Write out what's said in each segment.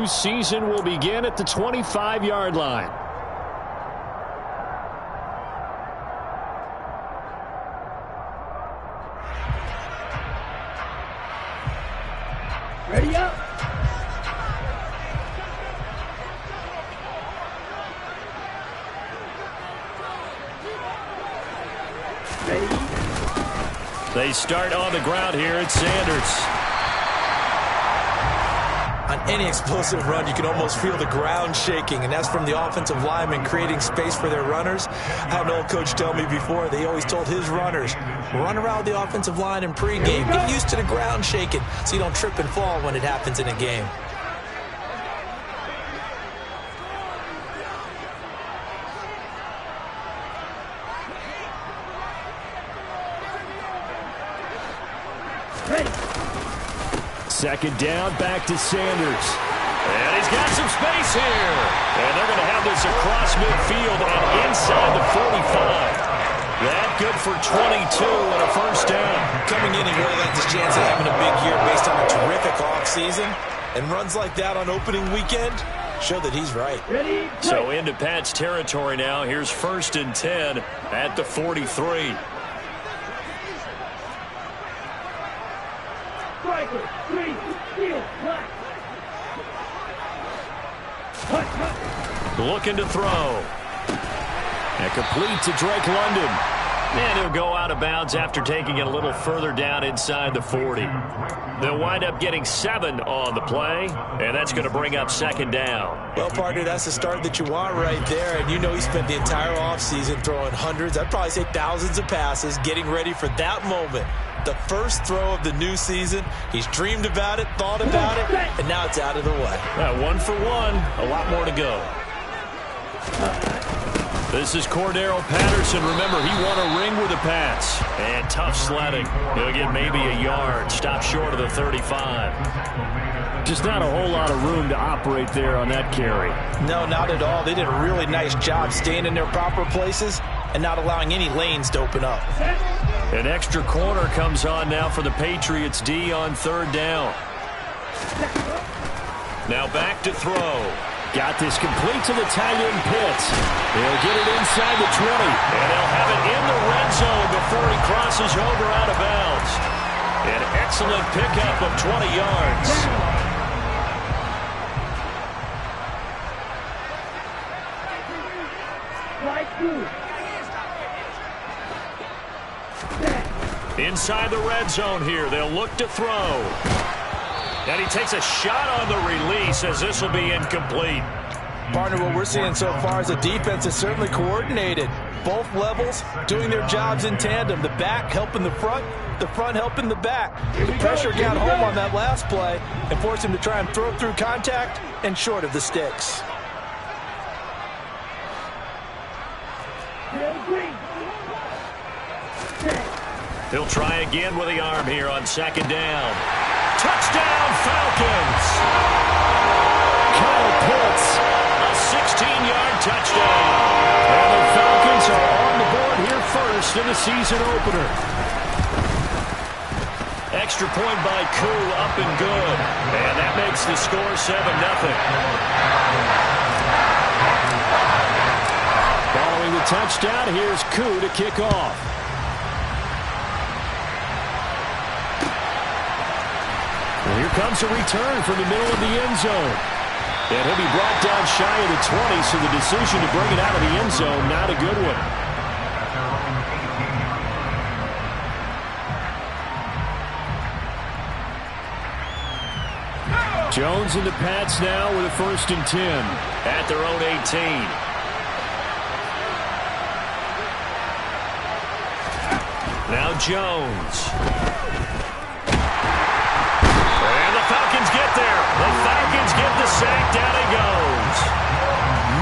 new season will begin at the 25-yard line. Ready up. Ready. They start on the ground here at Sanders. On any explosive run, you can almost feel the ground shaking, and that's from the offensive linemen creating space for their runners. I had an old coach tell me before, they always told his runners, run around the offensive line in pregame. Get used to the ground shaking so you don't trip and fall when it happens in a game. Ready. Second down, back to Sanders. And he's got some space here. And they're going to have this across midfield and inside the 45. That good for 22 and a first down. Coming in, he really liked his chance of having a big year based on a terrific offseason. And runs like that on opening weekend show that he's right. Ready. So into Pat's territory now. Here's 1st and 10 at the 43. Striker. 3. Steal. Black. Looking to throw. And complete to Drake London. And he'll go out of bounds after taking it a little further down inside the 40. They'll wind up getting 7 on the play, and that's going to bring up 2nd down. Well, partner, that's the start that you want right there. And you know he spent the entire offseason throwing hundreds, I'd probably say thousands of passes, getting ready for that moment. The first throw of the new season. He's dreamed about it, thought about it, and now it's out of the way. 1 for 1, a lot more to go. This is Cordero Patterson. Remember, he won a ring with the Pats. And tough sledding. He'll get maybe a yard. Stop short of the 35. Just not a whole lot of room to operate there on that carry. No, not at all. They did a really nice job staying in their proper places and not allowing any lanes to open up. An extra corner comes on now for the Patriots D on 3rd down. Now back to throw. Got this complete to the tight end Pitts. They'll get it inside the 20. And they'll have it in the red zone before he crosses over out of bounds. An excellent pickup of 20 yards. Inside the red zone here. They'll look to throw. And he takes a shot on the release as this will be incomplete. Partner, what we're seeing so far is a defense is certainly coordinated. Both levels doing their jobs in tandem. The back helping the front helping the back. The pressure got home on that last play and forced him to try and throw through contact and short of the sticks. He'll try again with the arm here on 2nd down. Touchdown, Falcons! Kyle Pitts, a 16-yard touchdown. And the Falcons are on the board here first in the season opener. Extra point by Koo, up and good. And that makes the score 7-0. Following the touchdown, here's Koo to kick off. Here comes a return from the middle of the end zone. And he'll be brought down shy of the 20, so the decision to bring it out of the end zone, not a good one. Jones and the Pats now with a 1st and 10 at their own 18. Now Jones. Falcons get there. The Falcons get the sack. Down he goes.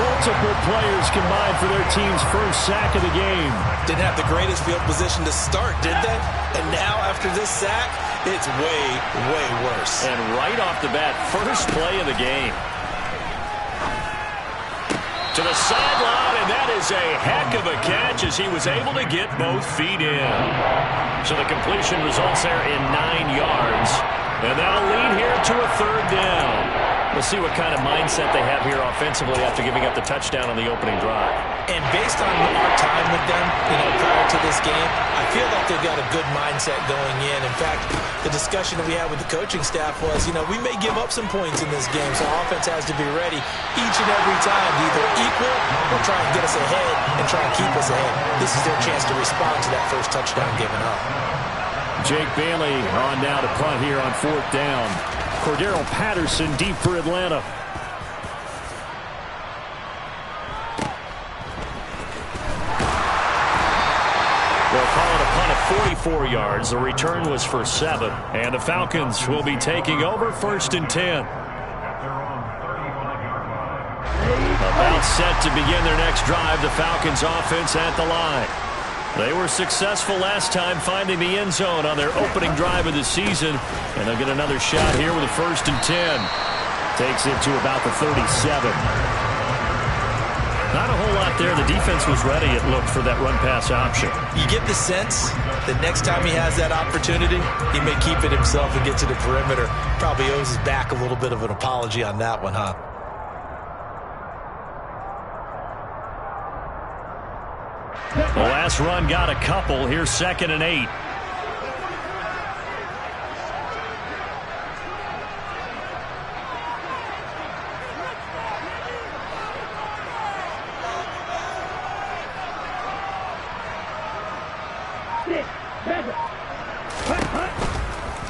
Multiple players combined for their team's first sack of the game. Didn't have the greatest field position to start, did they? And now after this sack, it's way, way worse. And right off the bat, first play of the game. To the sideline, and that is a heck of a catch as he was able to get both feet in. So the completion results there in 9 yards. And that'll lead here to a 3rd down. We'll see what kind of mindset they have here offensively after giving up the touchdown on the opening drive. And based on our time with them, prior to this game, I feel like they've got a good mindset going in. In fact, the discussion that we had with the coaching staff was, we may give up some points in this game, so our offense has to be ready each and every time to either equal or try and get us ahead and try and keep us ahead. This is their chance to respond to that first touchdown given up. Jake Bailey on now to punt here on 4th down. Cordero Patterson deep for Atlanta. They'll call it a punt of 44 yards. The return was for 7. And the Falcons will be taking over 1st and 10. About set to begin their next drive. The Falcons offense at the line. They were successful last time finding the end zone on their opening drive of the season. And they'll get another shot here with a 1st and 10. Takes it to about the 37. Not a whole lot there. The defense was ready, it looked, for that run-pass option. You get the sense that next time he has that opportunity, he may keep it himself and get to the perimeter. Probably owes his back a little bit of an apology on that one, huh? The last run got a couple. Here's 2nd and 8.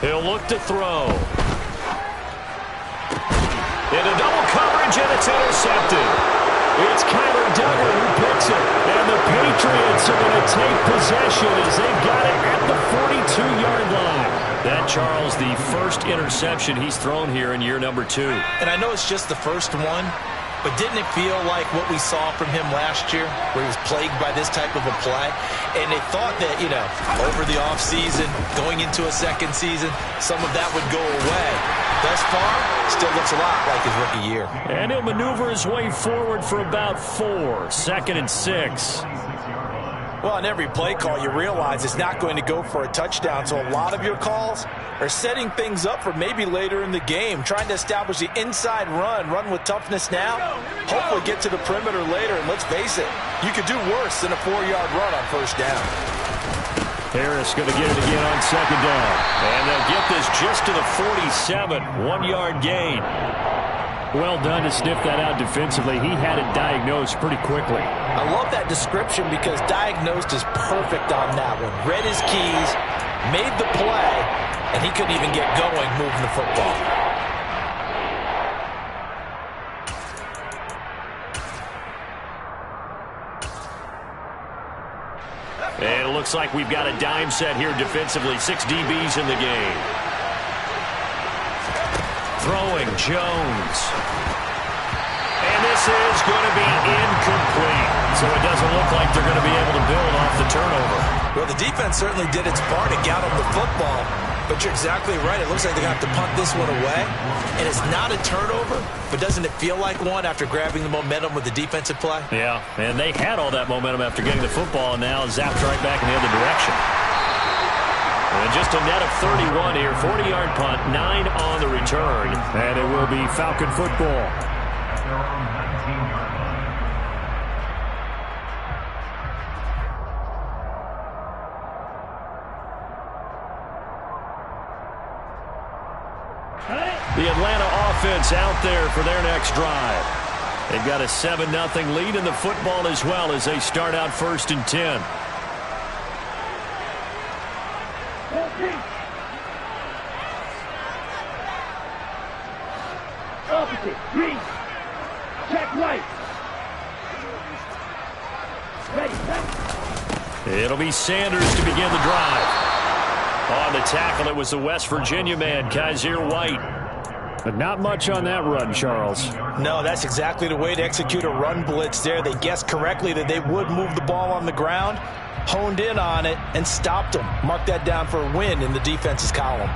He'll look to throw. Into double coverage, and it's intercepted. It's Kyler Duggar who picks it. And the Patriots are going to take possession as they've got it at the 42-yard line. That, Charles, the first interception he's thrown here in year number 2. And I know it's just the first one, but didn't it feel like what we saw from him last year, where he was plagued by this type of a play? And they thought that, over the offseason, going into a second season, some of that would go away. Thus far, still looks a lot like his rookie year. And he'll maneuver his way forward for about 4. 2nd and 6. Well, on every play call, you realize it's not going to go for a touchdown, so a lot of your calls are setting things up for maybe later in the game, trying to establish the inside run with toughness now, hopefully get to the perimeter later, and let's face it, you could do worse than a 4-yard run on 1st down. Harris going to get it again on 2nd down. And they'll get this just to the 47. 1-yard gain. Well done to sniff that out defensively. He had it diagnosed pretty quickly. I love that description because diagnosed is perfect on that one. Read his keys, made the play, and he couldn't even get going moving the football. And it looks like we've got a dime set here defensively. 6 DBs in the game. Throwing Jones. And this is going to be incomplete. So it doesn't look like they're going to be able to build off the turnover. Well, the defense certainly did its part to get them the football. But you're exactly right. It looks like they're going to have to punt this one away. And it's not a turnover, but doesn't it feel like one after grabbing the momentum with the defensive play? Yeah, and they had all that momentum after getting the football, and now zapped right back in the other direction. And just a net of 31 here. 40-yard punt, 9 on the return. And it will be Falcon football. The Atlanta offense out there for their next drive. They've got a 7-0 lead in the football as well as they start out 1st and 10. Opposite, green. Check right. Ready, set. It'll be Sanders to begin the drive. On the tackle, it was the West Virginia man, Kaiser White. But not much on that run, Charles. No, that's exactly the way to execute a run blitz there. They guessed correctly that they would move the ball on the ground, honed in on it, and stopped them. Mark that down for a win in the defense's column.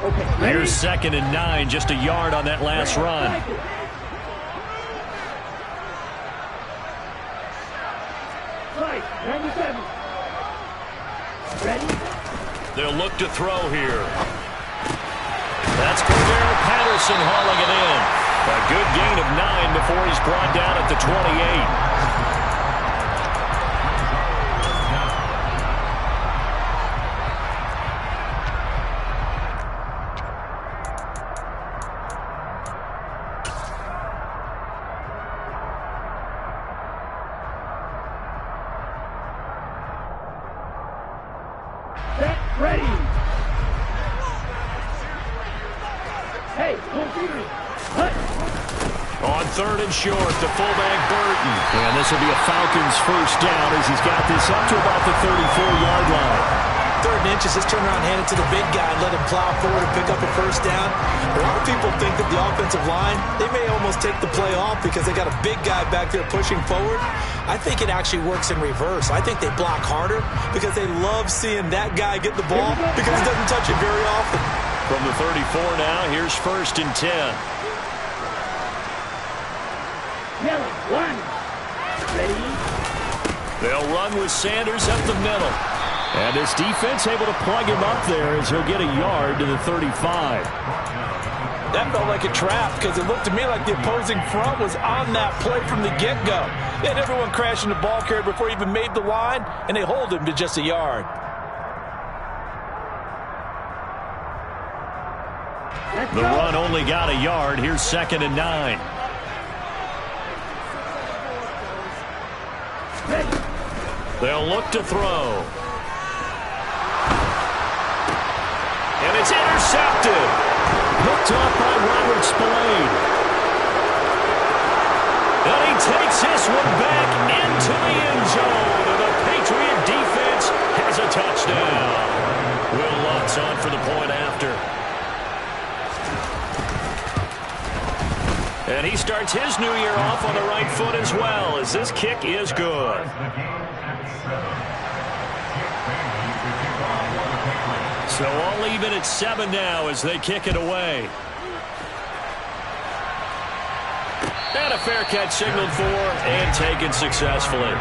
Okay, here's 2nd and 9, just a yard on that last run. Right, 97. Ready? They'll look to throw here. That's Cordero Patterson hauling it in. A good gain of 9 before he's brought down at the 28. Set, ready. Hey, computer. Hut. On 3rd and short, the fullback Burton. And this will be a Falcons first down as he's got this up to about the 34-yard line. 3rd and inches, just turn around, hand it to the big guy, and let him plow forward and pick up a first down. A lot of people think that the offensive line, they may almost take the play off because they got a big guy back there pushing forward. I think it actually works in reverse. I think they block harder because they love seeing that guy get the ball because he doesn't touch it very often. From the 34 now, here's 1st and 10. Yellow, 1. Ready. They'll run with Sanders up the middle. And this defense able to plug him up there as he'll get a yard to the 35. That felt like a trap because it looked to me like the opposing front was on that play from the get-go. They had everyone crashing the ball carrier before he even made the line, and they hold him to just a yard. The run only got a yard. Here's 2nd and 9. They'll look to throw. And it's intercepted. Picked up by Robert Spillane. And he takes this one back into the end zone. And the Patriot defense has a touchdown. Will Lutz on for the point after. And he starts his new year off on the right foot as well, as this kick is good. So all even at 7 now as they kick it away. And a fair catch signaled for and taken successfully.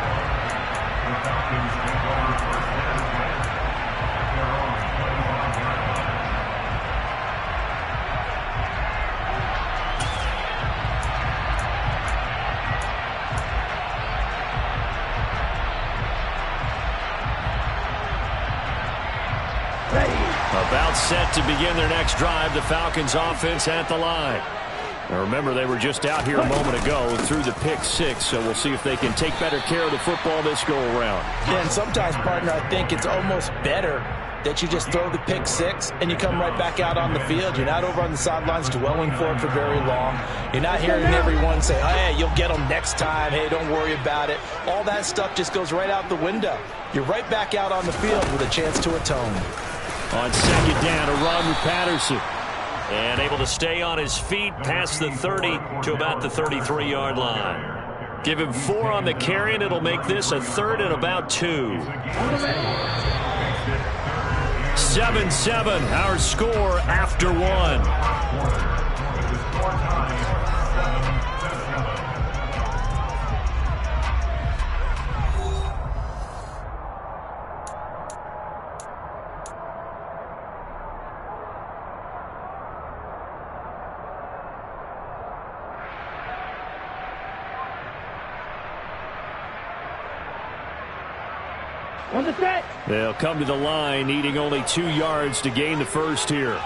About set to begin their next drive, the Falcons offense at the line. Now remember, they were just out here a moment ago through the pick 6, so we'll see if they can take better care of the football this go-around. Yeah, and sometimes, partner, I think it's almost better that you just throw the pick 6 and you come right back out on the field. You're not over on the sidelines dwelling for it for very long. You're not hearing everyone say, oh, hey, you'll get them next time. Hey, don't worry about it. All that stuff just goes right out the window. You're right back out on the field with a chance to atone. On 2nd down, a run with Patterson. And able to stay on his feet past the 30 to about the 33-yard line. Give him 4 on the carry, and it'll make this a 3rd and about 2. 7-7, our score after 1. On the set. They'll come to the line, needing only 2 yards to gain the first here.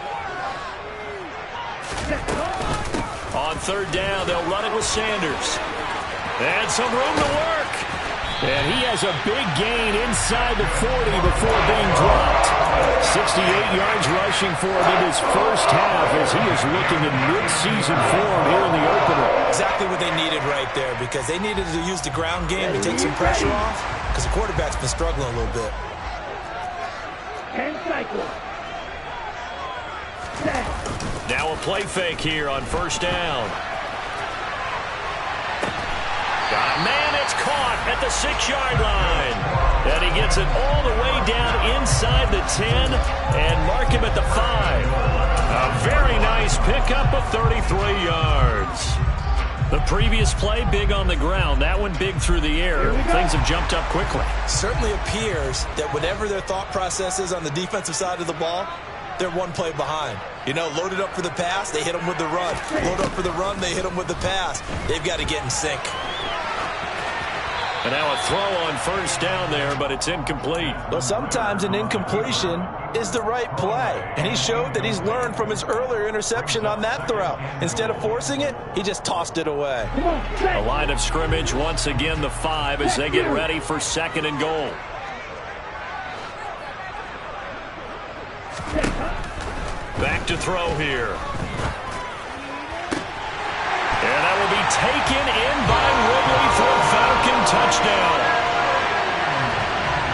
On 3rd down, they'll run it with Sanders. And some room to work. And he has a big gain inside the 40 before being dropped. 68 yards rushing for him in his first half as he is looking in mid-season form here in the opener. Exactly what they needed right there, because they needed to use the ground game to take some pressure off, because the quarterback's been struggling a little bit. 10 cycles. Set. Now a play fake here on 1st down. Got a man, it's caught at the 6-yard line. And he gets it all the way down inside the 10 and mark him at the 5. A very nice pickup of 33 yards. The previous play, big on the ground. That one big through the air. Things have jumped up quickly. Certainly appears that whatever their thought process is on the defensive side of the ball, they're one play behind. You know, loaded up for the pass, they hit them with the run. Load up for the run, they hit them with the pass. They've got to get in sync. And now a throw on first down there, but it's incomplete. Well, sometimes an incompletion is the right play. And he showed that he's learned from his earlier interception on that throw. Instead of forcing it, he just tossed it away. The line of scrimmage, once again, the 5 as they get ready for 2nd and goal. Back to throw here. And that will be taken in by Ridley for a Falcon touchdown.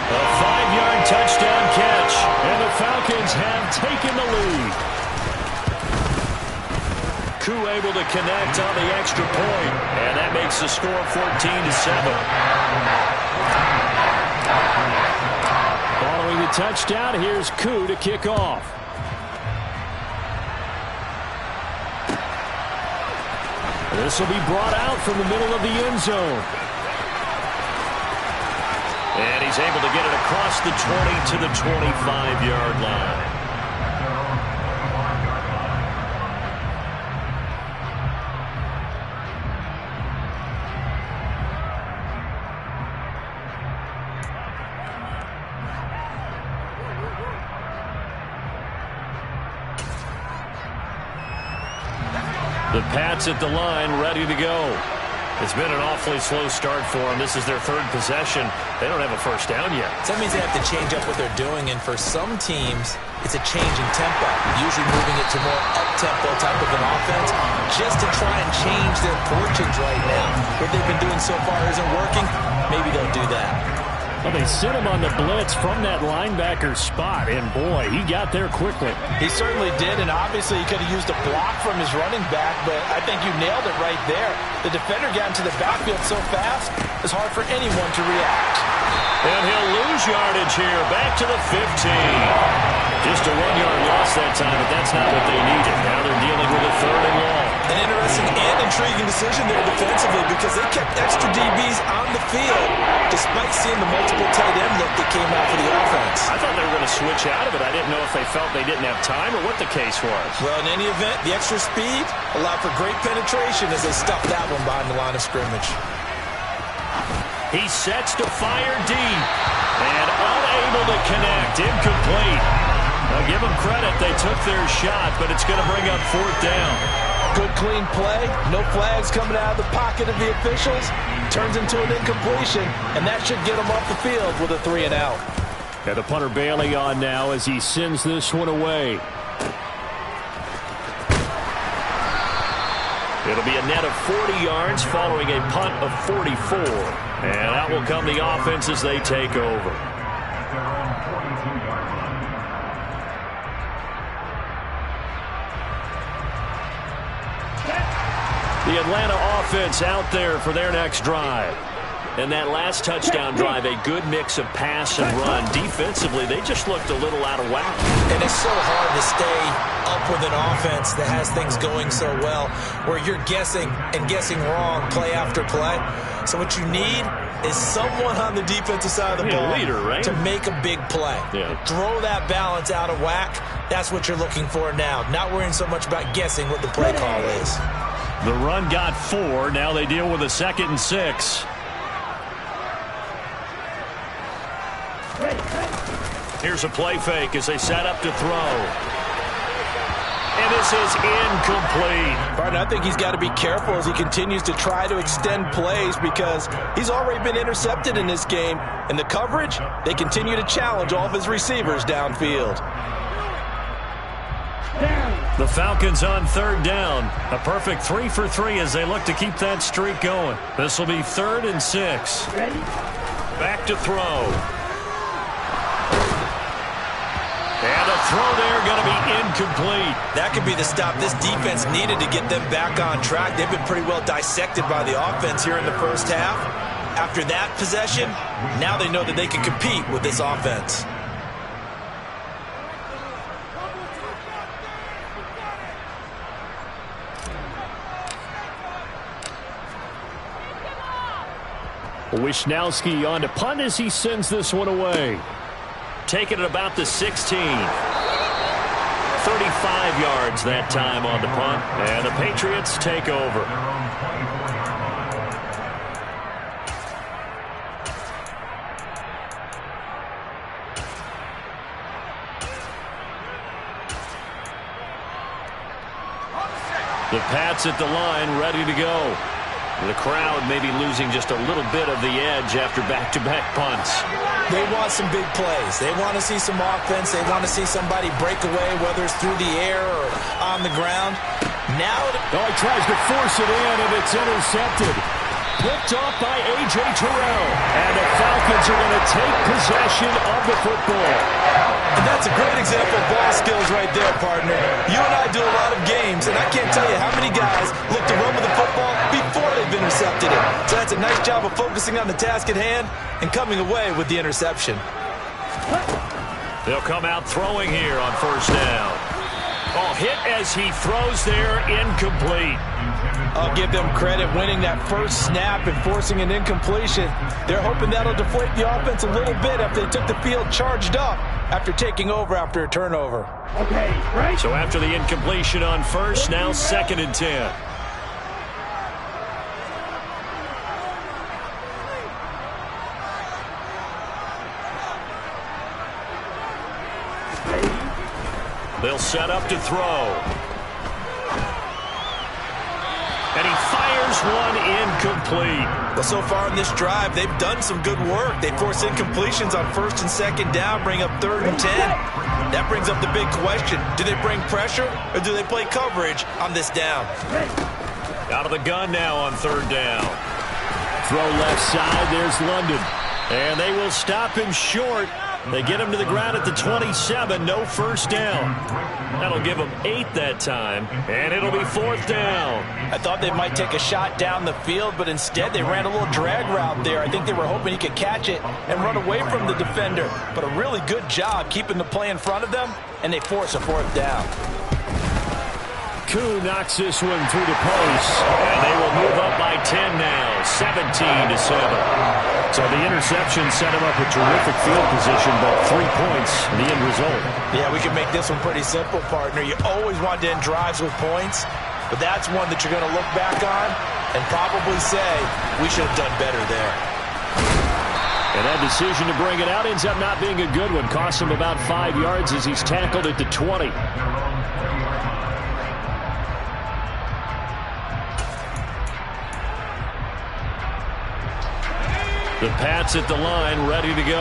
A 5-yard touchdown catch, and the Falcons have taken the lead. Koo able to connect on the extra point, and that makes the score 14-7. Following the touchdown, here's Koo to kick off. This will be brought out from the middle of the end zone. And he's able to get it across the 20 to the 25-yard line. The Pats at the line, ready to go. It's been an awfully slow start for them. This is their 3rd possession. They don't have a first down yet. So that means they have to change up what they're doing, and for some teams, it's a change in tempo, usually moving it to more up-tempo type of an offense, just to try and change their fortunes right now. What they've been doing so far isn't working. Maybe they'll do that. Well, they sent him on the blitz from that linebacker spot, and boy, he got there quickly. He certainly did, and obviously he could have used a block from his running back, but I think you nailed it right there. The defender got into the backfield so fast, it's hard for anyone to react. And he'll lose yardage here, back to the 15. Just a 1-yard loss that time, but that's not what they needed. Now they're dealing with a 3rd and long. An interesting and intriguing decision there defensively, because they kept extra DBs on the field despite seeing the multiple tight end look that came out for the offense. I thought they were going to switch out of it. I didn't know if they felt they didn't have time or what the case was. Well, in any event, the extra speed allowed for great penetration as they stuffed that one behind the line of scrimmage. He sets to fire deep and unable to connect. Incomplete. Now give them credit. They took their shot, but it's going to bring up 4th down. Good, clean play. No flags coming out of the pocket of the officials. Turns into an incompletion, and that should get them off the field with a 3 and out. And the punter Bailey on now as he sends this one away. It'll be a net of 40 yards following a punt of 44. And out will come the offense as they take over. The Atlanta offense out there for their next drive. And that last touchdown drive, a good mix of pass and run. Defensively, they just looked a little out of whack. And it's so hard to stay up with an offense that has things going so well, where you're guessing and guessing wrong play after play. So what you need is someone on the defensive side of the ball leader, right? to make a big play. Yeah. Throw that balance out of whack. That's what you're looking for now. Not worrying so much about guessing what the play call is. The run got 4. Now they deal with a 2nd and 6. Here's a play fake as they set up to throw. And this is incomplete. Partner, I think he's got to be careful as he continues to try to extend plays, because he's already been intercepted in this game. And the coverage, they continue to challenge all of his receivers downfield. The Falcons on 3rd down. A perfect 3 for 3 as they look to keep that streak going. This will be 3rd and 6. Back to throw. And a throw there going to be incomplete. That could be the stop this defense needed to get them back on track. They've been pretty well dissected by the offense here in the first half. After that possession, now they know that they can compete with this offense. Wisnowski on to punt as he sends this one away. Taking it about the 16. 5 yards that time on the punt, and the Patriots take over. The Pats at the line, ready to go. The crowd may be losing just a little bit of the edge after back-to-back punts. They want some big plays. They want to see some offense. They want to see somebody break away, whether it's through the air or on the ground. Now, he tries to force it in, and it's intercepted. Picked off by A.J. Terrell. And the Falcons are going to take possession of the football. And that's a great example of ball skills right there, partner. You and I do a lot of games, and I can't tell you how many guys look to run with the football before they've intercepted it. So that's a nice job of focusing on the task at hand and coming away with the interception. They'll come out throwing here on first down. Hit as he throws there, incomplete. I'll give them credit winning that first snap and forcing an incompletion. They're hoping that'll deflate the offense a little bit after they took the field charged up after taking over after a turnover. Okay, right. So after the incompletion on first, now 2nd and 10. They'll set up to throw. And he fires one incomplete. Well, so far in this drive, they've done some good work. They force incompletions on 1st and 2nd down, bring up 3rd and 10. That brings up the big question. Do they bring pressure or do they play coverage on this down? Out of the gun now on 3rd down. Throw left side. There's London. And they will stop him short. They get him to the ground at the 27. No first down. That'll give them 8 that time. And it'll be 4th down. I thought they might take a shot down the field, but instead they ran a little drag route there. I think they were hoping he could catch it and run away from the defender. But a really good job keeping the play in front of them, and they force a 4th down. Koo knocks this one through the post, and they will move up by 10 now, 17-7. So the interception set him up with terrific field position, but 3 points, the end result. Yeah, we can make this one pretty simple, partner. You always want to end drives with points, but that's one that you're going to look back on and probably say, we should have done better there. And that decision to bring it out ends up not being a good one. Costs him about 5 yards as he's tackled at the 20. The Pats at the line, ready to go.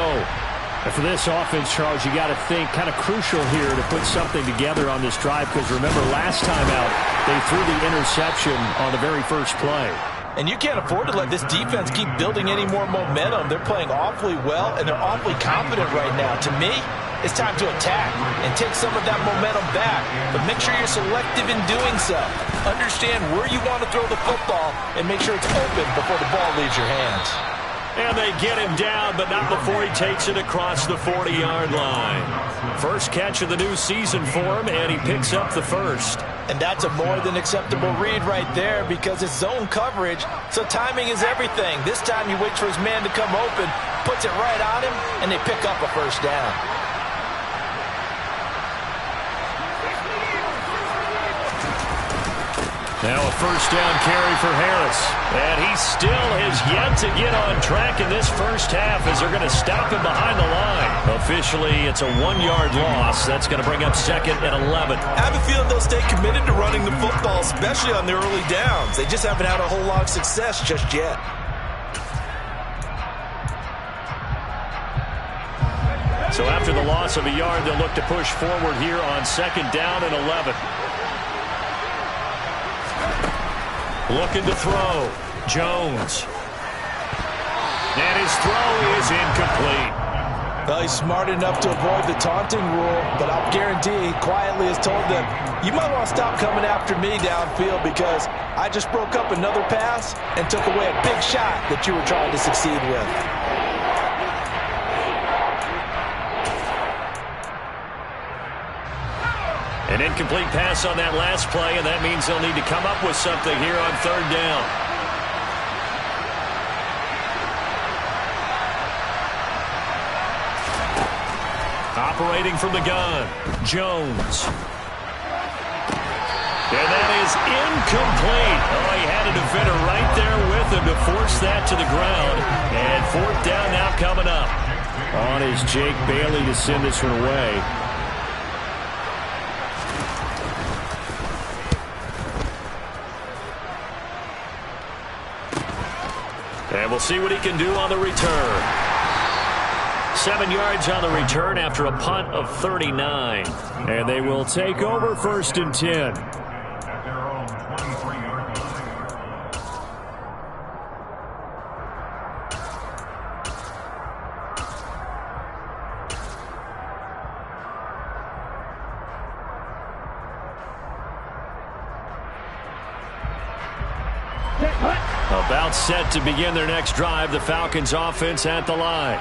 And for this offense, Charles, you got to think kind of crucial here to put something together on this drive, because remember, last time out, they threw the interception on the very first play. And you can't afford to let this defense keep building any more momentum. They're playing awfully well, and they're awfully confident right now. To me, it's time to attack and take some of that momentum back. But make sure you're selective in doing so. Understand where you want to throw the football and make sure it's open before the ball leaves your hands. And they get him down, but not before he takes it across the 40-yard line. First catch of the new season for him, and he picks up the first. And that's a more than acceptable read right there, because it's zone coverage, so timing is everything. This time he waits for his man to come open, puts it right on him, and they pick up a first down. Now a first down carry for Harris. And he still has yet to get on track in this first half, as they're going to stop him behind the line. Officially, it's a 1-yard loss. That's going to bring up 2nd and 11. I have a feeling they'll stay committed to running the football, especially on the early downs. They just haven't had a whole lot of success just yet. So after the loss of a yard, they'll look to push forward here on 2nd down and 11. Looking to throw. Jones. And his throw is incomplete. Well, he's smart enough to avoid the taunting rule, but I'll guarantee he quietly has told them, you might want to stop coming after me downfield, because I just broke up another pass and took away a big shot that you were trying to succeed with. An incomplete pass on that last play, and that means they'll need to come up with something here on 3rd down. Operating from the gun, Jones. And that is incomplete. Oh, he had a defender right there with him to force that to the ground. And fourth down now coming up. On is Jake Bailey to send this one away. And we'll see what he can do on the return. 7 yards on the return after a punt of 39. And they will take over 1st and 10. About set to begin their next drive. The Falcons offense at the line.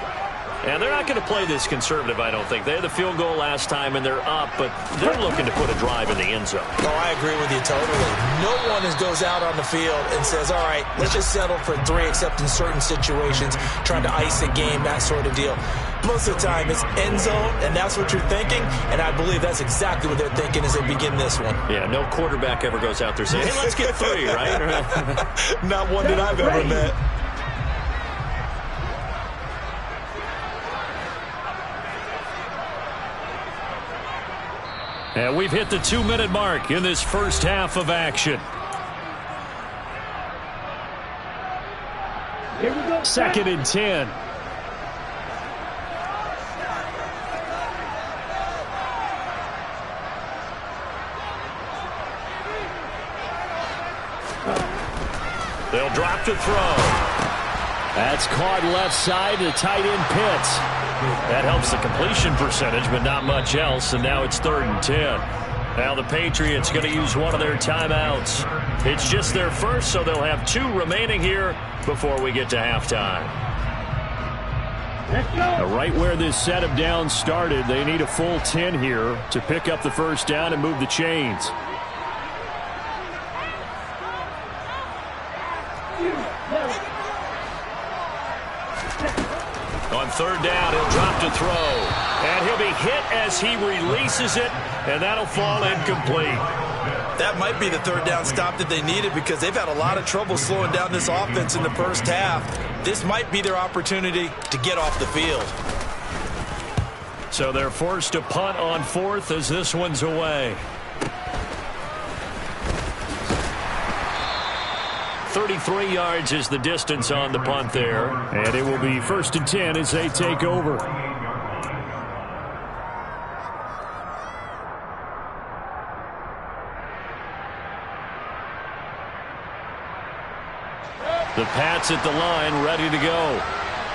And they're not going to play this conservative, I don't think. They had the field goal last time, and they're up, but they're looking to put a drive in the end zone. Oh, I agree with you totally. No one goes out on the field and says, all right, let's just settle for 3, except in certain situations, trying to ice a game, that sort of deal. Most of the time, it's end zone, and that's what you're thinking, and I believe that's exactly what they're thinking as they begin this one. Yeah, no quarterback ever goes out there saying, hey, let's get 3, right? Not one that I've ever met. And we've hit the 2-minute mark in this first half of action. Here we go. 2nd and 10. They'll drop to throw. That's caught left side to tight end Pitts. That helps the completion percentage, but not much else, and now it's 3rd and 10. Now the Patriots going to use one of their timeouts. It's just their first, so they'll have 2 remaining here before we get to halftime. Let's go. Right where this set of downs started, they need a full 10 here to pick up the first down and move the chains. On 3rd down, he'll drop to throw. And he'll be hit as he releases it, and that'll fall incomplete. That might be the 3rd down stop that they needed because they've had a lot of trouble slowing down this offense in the first half. This might be their opportunity to get off the field. So they're forced to punt on 4th as this one's away. 33 yards is the distance on the punt there. And it will be 1st and 10 as they take over. The Pats at the line, ready to go.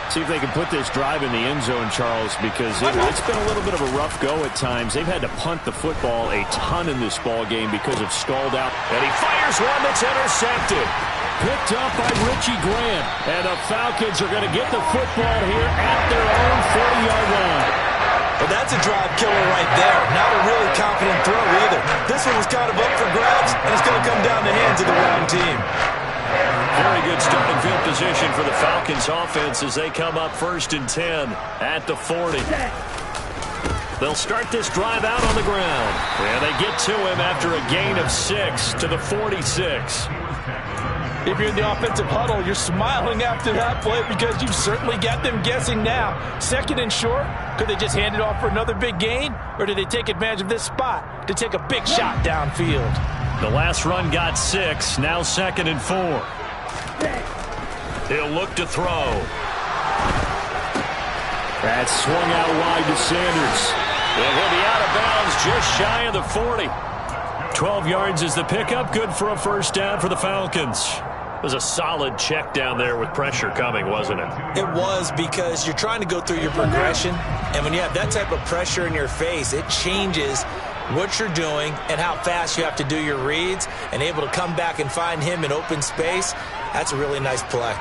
See if they can put this drive in the end zone, Charles, because it's been a little bit of a rough go at times. They've had to punt the football a ton in this ball game because of stalled out. And he fires one that's intercepted. Picked up by Richie Grant. And the Falcons are going to get the football here at their own 40-yard line. Well, that's a drive killer right there. Not a really confident throw either. This one was kind of up for grabs, and it's going to come down the hands of the wrong team. Very good starting field position for the Falcons offense as they come up 1st and 10 at the 40. They'll start this drive out on the ground. And they get to him after a gain of 6 to the 46. If you're in the offensive huddle, you're smiling after that play because you've certainly got them guessing now. 2nd and short, could they just hand it off for another big gain? Or did they take advantage of this spot to take a big shot downfield? The last run got 6, now 2nd and 4. He'll look to throw. That's swung out wide to Sanders. And he'll be out of bounds just shy of the 40. 12 yards is the pickup, good for a first down for the Falcons. It was a solid check down there with pressure coming, wasn't it? It was, because you're trying to go through your progression, and when you have that type of pressure in your face, it changes what you're doing and how fast you have to do your reads, and able to come back and find him in open space. That's a really nice play.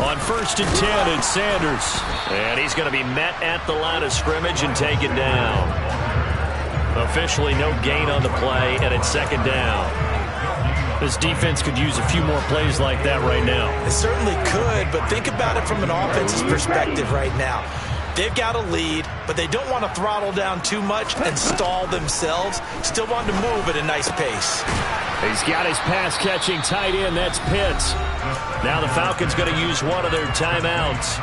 On 1st and 10, it's Sanders. And he's going to be met at the line of scrimmage and taken down. Officially no gain on the play, and it's 2nd down. This defense could use a few more plays like that right now. It certainly could, but think about it from an offense's perspective right now. They've got a lead, but they don't want to throttle down too much and stall themselves. Still want to move at a nice pace. He's got his pass-catching tight end. That's Pitts. Now the Falcons going to use one of their timeouts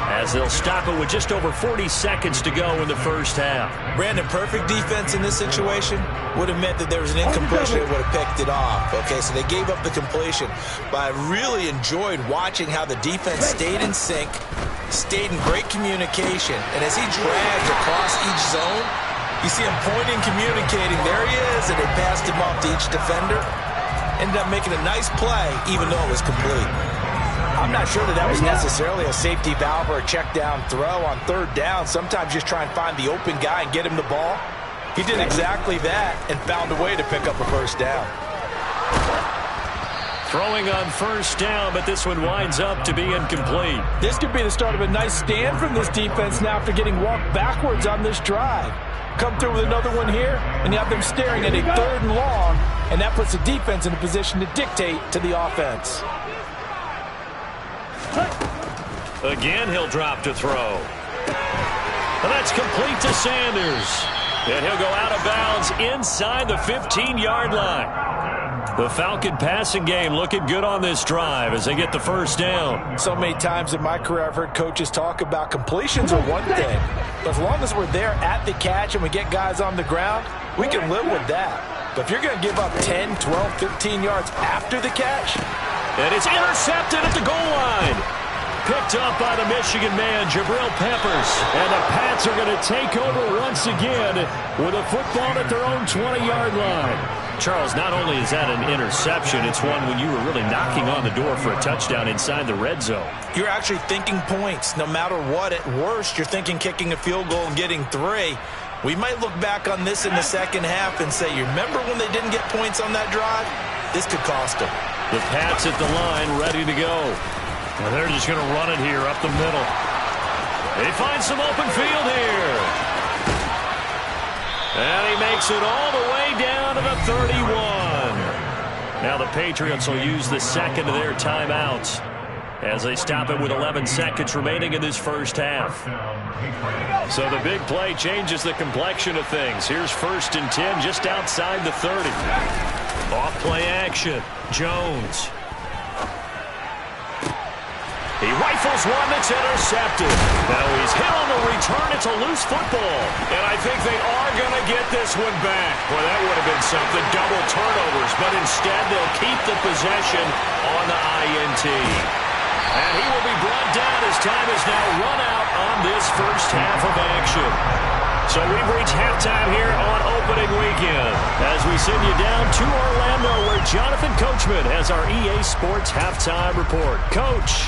as they'll stop it with just over 40 seconds to go in the first half. Brandon, perfect defense in this situation would have meant that there was an incompletion that would have picked it off. Okay, so they gave up the completion, but I really enjoyed watching how the defense stayed in sync, stayed in great communication, and as he dragged across each zone, you see him pointing, communicating. There he is, and they passed him off to each defender. Ended up making a nice play, even though it was complete. I'm not sure that was necessarily a safety valve or a check down throw on third down. Sometimes just try and find the open guy and get him the ball. He did exactly that and found a way to pick up a first down. Throwing on first down, but this one winds up to be incomplete. This could be the start of a nice stand from this defense now after getting walked backwards on this drive. Come through with another one here, and you have them staring at a 3rd and long, and that puts the defense in a position to dictate to the offense. Again, he'll drop to throw. And that's complete to Sanders. And he'll go out of bounds inside the 15-yard line. The Falcon passing game looking good on this drive as they get the first down. So many times in my career I've heard coaches talk about completions are one thing. But as long as we're there at the catch and we get guys on the ground, we can live with that. But if you're going to give up 10, 12, 15 yards after the catch. And it's intercepted at the goal line. Picked up by the Michigan man, Jabril Peppers. And the Pats are going to take over once again with a football at their own 20-yard line. Charles, not only is that an interception, it's one when you were really knocking on the door for a touchdown inside the red zone. You're actually thinking points. No matter what, at worst, you're thinking kicking a field goal and getting 3. We might look back on this in the second half and say, you remember when they didn't get points on that drive? This could cost them. The Pats at the line, ready to go. Well, they're just going to run it here up the middle. They find some open field here. And he makes it all the way down to the 31. Now the Patriots will use the second of their timeouts as they stop it with 11 seconds remaining in this first half. So the big play changes the complexion of things. Here's 1st and 10 just outside the 30. Off play action. Jones. He rifles one that's intercepted. Now he's hit on the return. It's a loose football. And I think they are going to get this one back. Well, that would have been something. Double turnovers. But instead, they'll keep the possession on the INT. And he will be brought down as time is now run out on this first half of action. So we've reached halftime here on opening weekend as we send you down to Orlando where Jonathan Coachman has our EA Sports halftime report. Coach.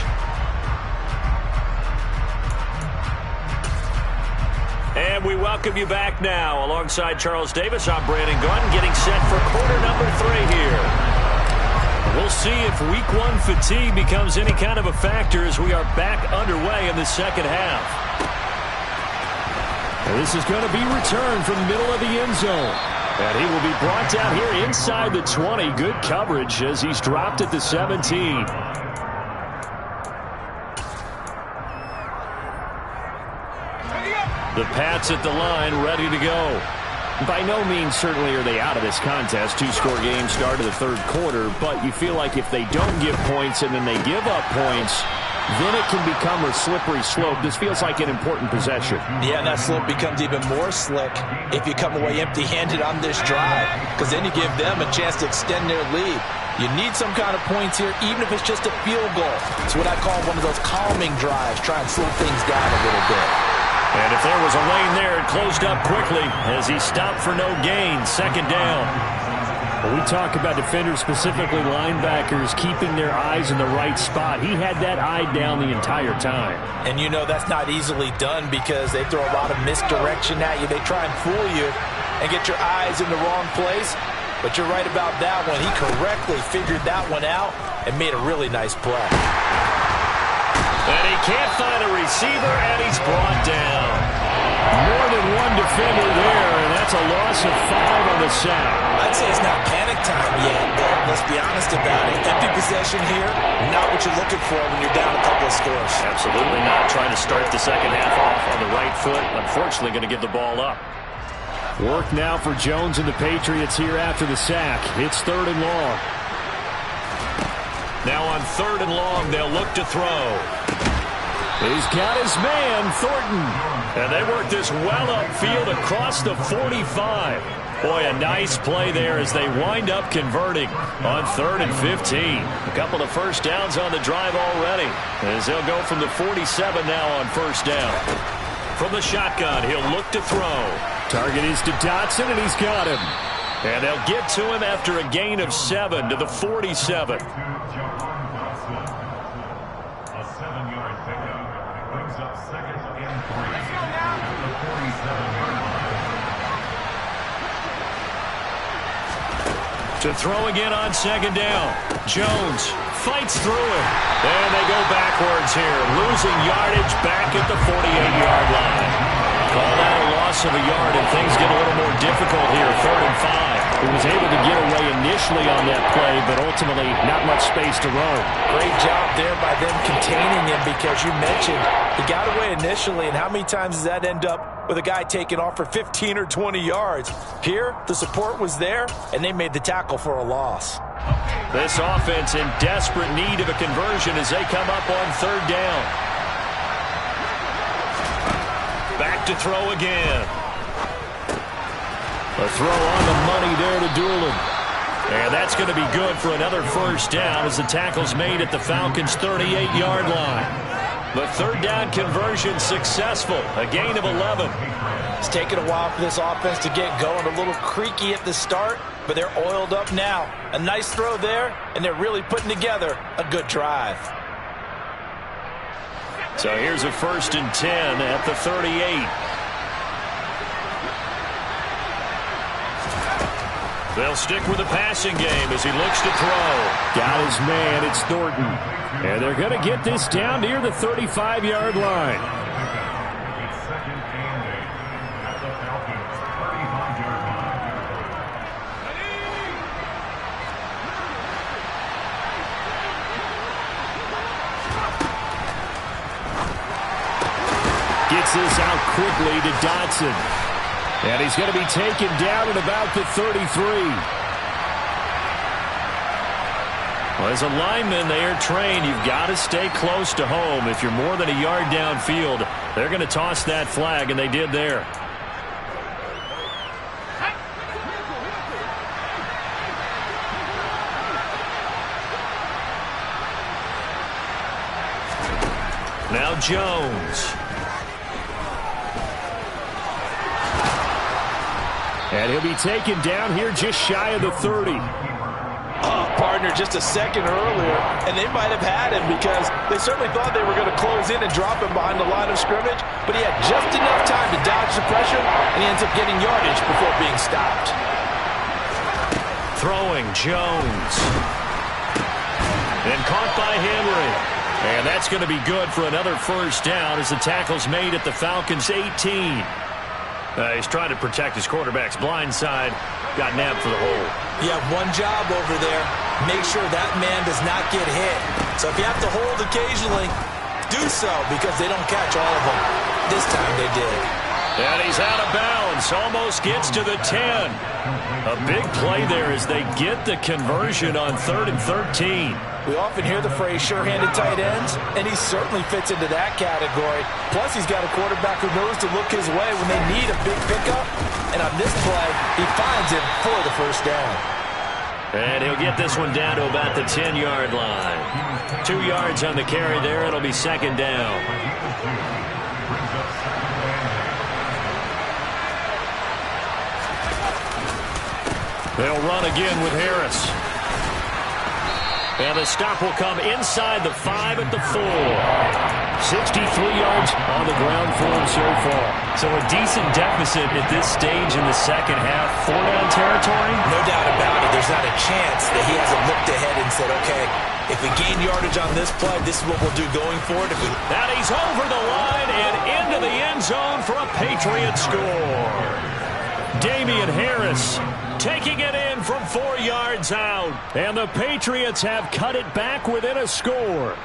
And we welcome you back now. Alongside Charles Davis, I'm Brandon Gunn, getting set for quarter number 3 here. We'll see if week 1 fatigue becomes any kind of a factor as we are back underway in the second half. And this is going to be returned from the middle of the end zone. And he will be brought down here inside the 20. Good coverage as he's dropped at the 17. The Pats at the line, ready to go. By no means certainly are they out of this contest. 2-score game start of the 3rd quarter, but you feel like if they don't give points and then they give up points, then it can become a slippery slope. This feels like an important possession. Yeah, and that slope becomes even more slick if you come away empty-handed on this drive, because then you give them a chance to extend their lead. You need some kind of points here, even if it's just a field goal. It's what I call one of those calming drives, try and slow things down a little bit. And if there was a lane there, it closed up quickly as he stopped for no gain. 2nd down. When we talk about defenders, specifically linebackers, keeping their eyes in the right spot, he had that eye down the entire time. And you know that's not easily done because they throw a lot of misdirection at you. They try and fool you and get your eyes in the wrong place. But you're right about that one. He correctly figured that one out and made a really nice play. And he can't find a receiver, and he's brought down. More than one defender there, and that's a loss of 5 on the sack. I'd say it's not panic time yet. The let's be honest about it. Empty possession here, not what you're looking for when you're down a couple of scores. Absolutely not. Trying to start the second half off on the right foot. Unfortunately, going to give the ball up. Work now for Jones and the Patriots here after the sack. It's 3rd and long. Now on 3rd and long, they'll look to throw. He's got his man, Thornton. And they work this well upfield across the 45. Boy, a nice play there as they wind up converting on 3rd and 15. A couple of first downs on the drive already, as they'll go from the 47 now on 1st down. From the shotgun, he'll look to throw. Target is to Dotson, and he's got him. And they'll get to him after a gain of 7 to the 47. To throw again on 2nd down. Jones fights through it. And they go backwards here, losing yardage back at the 48-yard line. Call that a loss of a yard, and things get a little more difficult here, 3rd and 5. He was able to get away initially on that play, but ultimately not much space to roam. Great job there by them containing him, because you mentioned he got away initially, and how many times does that end up with a guy taking off for 15 or 20 yards? Here, the support was there, and they made the tackle for a loss. This offense in desperate need of a conversion as they come up on 3rd down. Back to throw again. A throw on the money there to Doolin. And that's going to be good for another 1st down as the tackle's made at the Falcons' 38-yard line. The 3rd down conversion successful, a gain of 11. It's taken a while for this offense to get going, a little creaky at the start, but they're oiled up now. A nice throw there, and they're really putting together a good drive. So here's a 1st and 10 at the 38. They'll stick with the passing game as he looks to throw. Got his man, it's Thornton. And they're going to get this down near the 35-yard line. Gets this out quickly to Dotson. And he's going to be taken down at about the 33. Well, as a lineman, they are trained. You've got to stay close to home. If you're more than a yard downfield, they're going to toss that flag, and they did there. Now Jones. And he'll be taken down here just shy of the 30. Partner just a second earlier, and they might have had him because they certainly thought they were going to close in and drop him behind the line of scrimmage, but he had just enough time to dodge the pressure, and he ends up getting yardage before being stopped. Throwing Jones. And caught by Henry. And that's going to be good for another 1st down as the tackle's made at the Falcons' 18. He's trying to protect his quarterback's blind side. Got nabbed for the hole. You have one job over there. Make sure that man does not get hit. So if you have to hold occasionally, do so because they don't catch all of them. This time they did. And he's out of bounds. Almost gets to the 10. A big play there as they get the conversion on 3rd and 13. We often hear the phrase sure-handed tight ends, and he certainly fits into that category. Plus, he's got a quarterback who knows to look his way when they need a big pickup. And on this play, he finds him for the 1st down. And he'll get this one down to about the 10-yard line. 2 yards on the carry there. It'll be 2nd down. They'll run again with Harris. And the stop will come inside the 5 at the 4. 63 yards on the ground for him so far. So a decent deficit at this stage in the second half. 4-down territory? No doubt about it. There's not a chance that he hasn't looked ahead and said, okay, if we gain yardage on this play, this is what we'll do going forward. And he's over the line and into the end zone for a Patriot score. Damian Harris taking it in from 4 yards out. And the Patriots have cut it back within a score.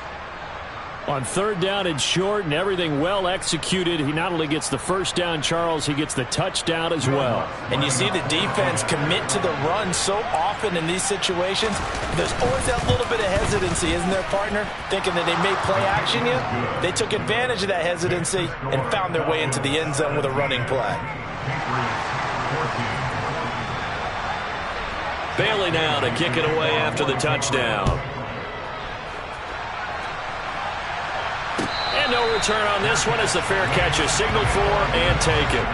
On third down and short and everything well executed, he not only gets the first down, Charles, he gets the touchdown as well. And you see the defense commit to the run so often in these situations. There's always that little bit of hesitancy, isn't there, partner? Thinking that they may play action you. They took advantage of that hesitancy and found their way into the end zone with a running play. Bailey now to kick it away after the touchdown. And no return on this one as the fair catch is signaled for and taken.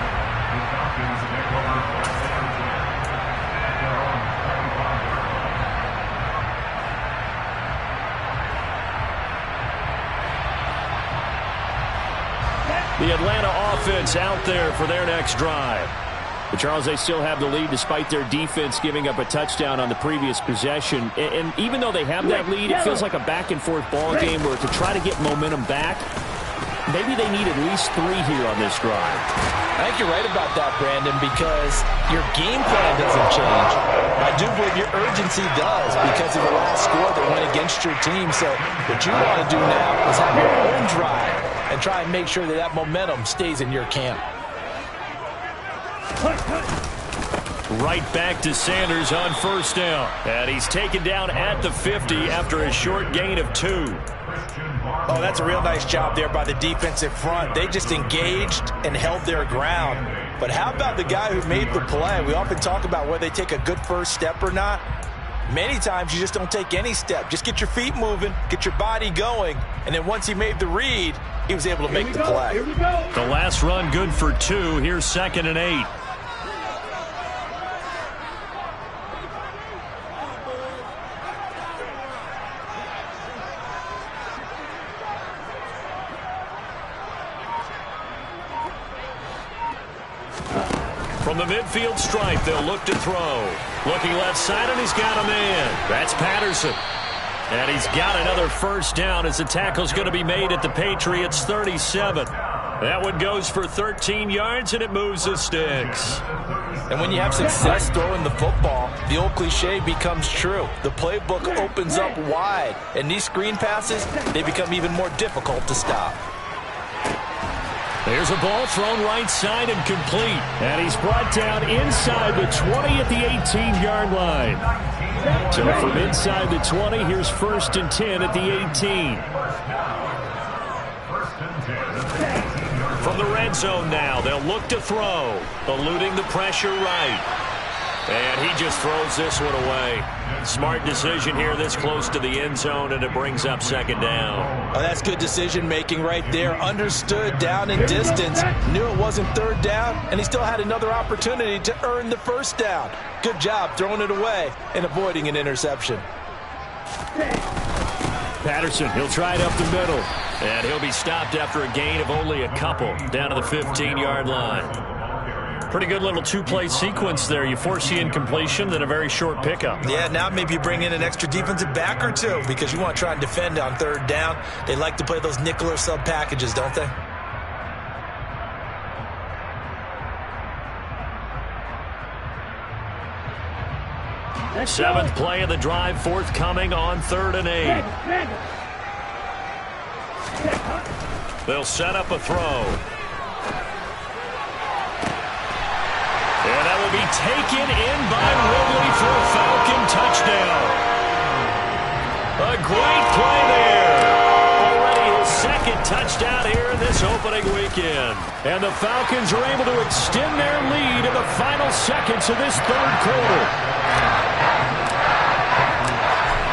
The Atlanta offense out there for their next drive. But Charles, they still have the lead despite their defense giving up a touchdown on the previous possession. And even though they have that lead, it feels like a back-and-forth ball game where to try to get momentum back, maybe they need at least 3 here on this drive. I think you're right about that, Brandon, because your game plan doesn't change. I do believe your urgency does because of the last score that went against your team. So what you want to do now is have your own drive and try and make sure that that momentum stays in your camp. Right back to Sanders on first down. And he's taken down at the 50 after a short gain of 2. Oh, that's a real nice job there by the defensive front. They just engaged and held their ground. But how about the guy who made the play? We often talk about whether they take a good first step or not. Many times you just don't take any step. Just get your feet moving, get your body going, and then once he made the read, he was able to make the play. The last run good for 2. Here's 2nd and 8. From the midfield stripe, they'll look to throw. Looking left side, and he's got a man. That's Patterson. And he's got another first down as the tackle's going to be made at the Patriots' 37. That one goes for 13 yards, and it moves the sticks. And when you have success throwing the football, the old cliche becomes true. The playbook opens up wide, and these screen passes, they become even more difficult to stop. There's a ball thrown right side and complete. And he's brought down inside the 20 at the 18-yard line. So from inside the 20, here's 1st and 10 at the 18. From the red zone now, they'll look to throw. Eluding the pressure right. And he just throws this one away. Smart decision here this close to the end zone, and it brings up 2nd down. Oh, that's good decision-making right there. Understood down and distance. Knew it wasn't 3rd down, and he still had another opportunity to earn the 1st down. Good job throwing it away and avoiding an interception. Patterson, he'll try it up the middle. And he'll be stopped after a gain of only a couple down to the 15-yard line. Pretty good little 2-play sequence there. You force the incompletion, then a very short pickup. Yeah, now maybe you bring in an extra defensive back or 2 because you want to try and defend on 3rd down. They like to play those nickel or sub packages, don't they? Seventh play of the drive forthcoming on 3rd and 8. They'll set up a throw. And that will be taken in by Ridley for a Falcon touchdown. A great play there. Already his 2nd touchdown here in this opening weekend. And the Falcons are able to extend their lead in the final seconds of this 3rd quarter.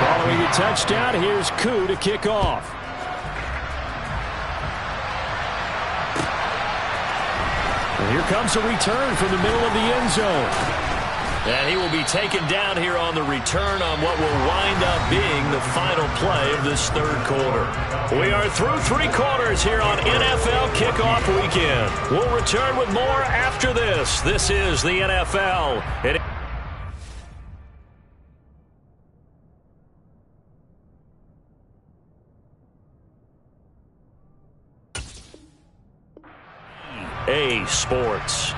Following a touchdown, here's Koo to kick off. And here comes a return from the middle of the end zone. And he will be taken down here on the return on what will wind up being the final play of this 3rd quarter. We are through 3 quarters here on NFL Kickoff Weekend. We'll return with more after this. This is the NFL. A Sports.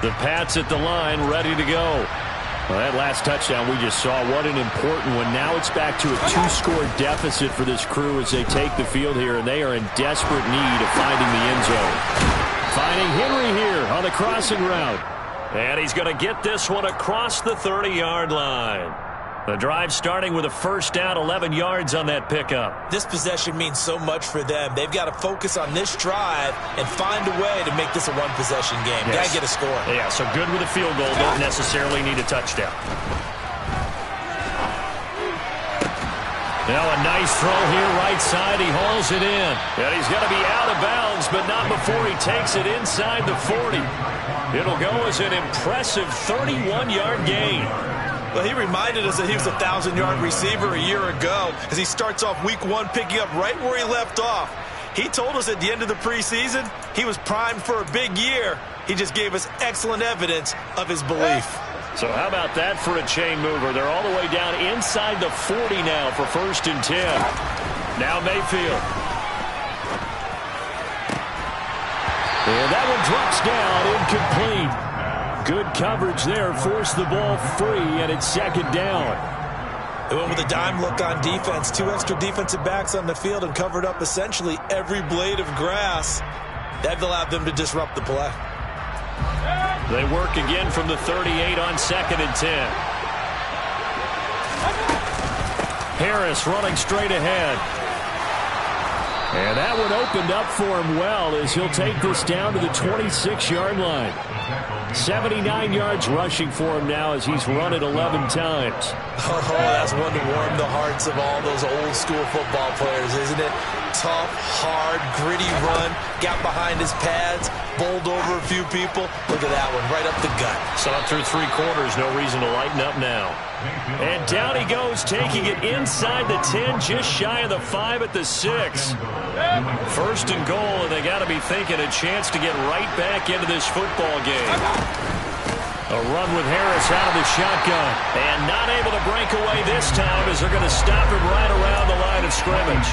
The Pats at the line, ready to go. Well, that last touchdown we just saw, what an important one. Now it's back to a 2-score deficit for this crew as they take the field here, and they are in desperate need of finding the end zone. Finding Henry here on the crossing route. And he's going to get this one across the 30-yard line. The drive starting with a first down, 11 yards on that pickup. This possession means so much for them. They've got to focus on this drive and find a way to make this a one-possession game. Yes. Got to get a score. Yeah, so good with a field goal. Don't necessarily need a touchdown. Now a nice throw here, right side. He hauls it in. And he's going to be out of bounds, but not before he takes it inside the 40. It'll go as an impressive 31-yard gain. Well, he reminded us that he was a 1,000-yard receiver a year ago as he starts off week 1 picking up right where he left off. He told us at the end of the preseason he was primed for a big year. He just gave us excellent evidence of his belief. So how about that for a chain mover? They're all the way down inside the 40 now for 1st and 10. Now Mayfield. And that one drops down, incomplete. Good coverage there, forced the ball free, and it's 2nd down. They went with a dime look on defense, 2 extra defensive backs on the field and covered up essentially every blade of grass. That allowed them to disrupt the play. They work again from the 38 on 2nd and 10. Harris running straight ahead. And that one opened up for him well as he'll take this down to the 26-yard line. 79 yards rushing for him now as he's run it 11 times. Oh, that's one to warm the hearts of all those old-school football players, isn't it? Tough, hard, gritty run, got behind his pads, bowled over a few people. Look at that one, right up the gut. Saw it through 3 quarters, no reason to lighten up now. And down he goes, taking it inside the 10, just shy of the 5 at the 6. 1st and goal, and they got to be thinking a chance to get right back into this football game. A run with Harris out of the shotgun. And not able to break away this time as they're going to stop him right around the line of scrimmage.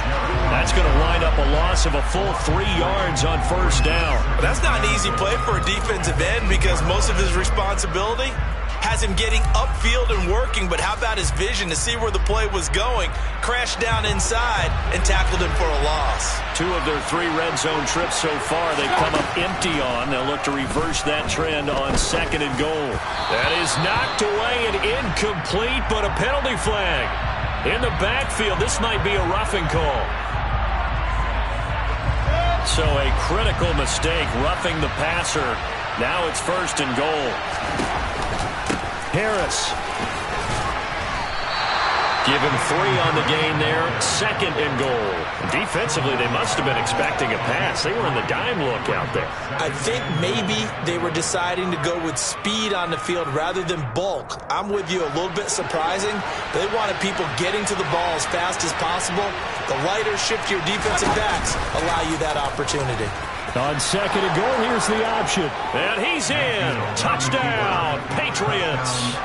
That's going to wind up a loss of a full 3 yards on 1st down. That's not an easy play for a defensive end because most of his responsibility has him getting upfield and working, but how about his vision to see where the play was going, crashed down inside, and tackled him for a loss. 2 of their 3 red zone trips so far they've come up empty on. They'll look to reverse that trend on 2nd and goal. That is knocked away and incomplete, but a penalty flag. In the backfield, this might be a roughing call. So a critical mistake, roughing the passer. Now it's 1st and goal. Harris. Give him 3 on the game there. 2nd and goal. Defensively, they must have been expecting a pass. They were in the dime look out there. I think maybe they were deciding to go with speed on the field rather than bulk. I'm with you, a little bit surprising. They wanted people getting to the ball as fast as possible. The lighter, shiftier defensive backs allow you that opportunity. On 2nd and goal, here's the option. And he's in. Touchdown, Patriots.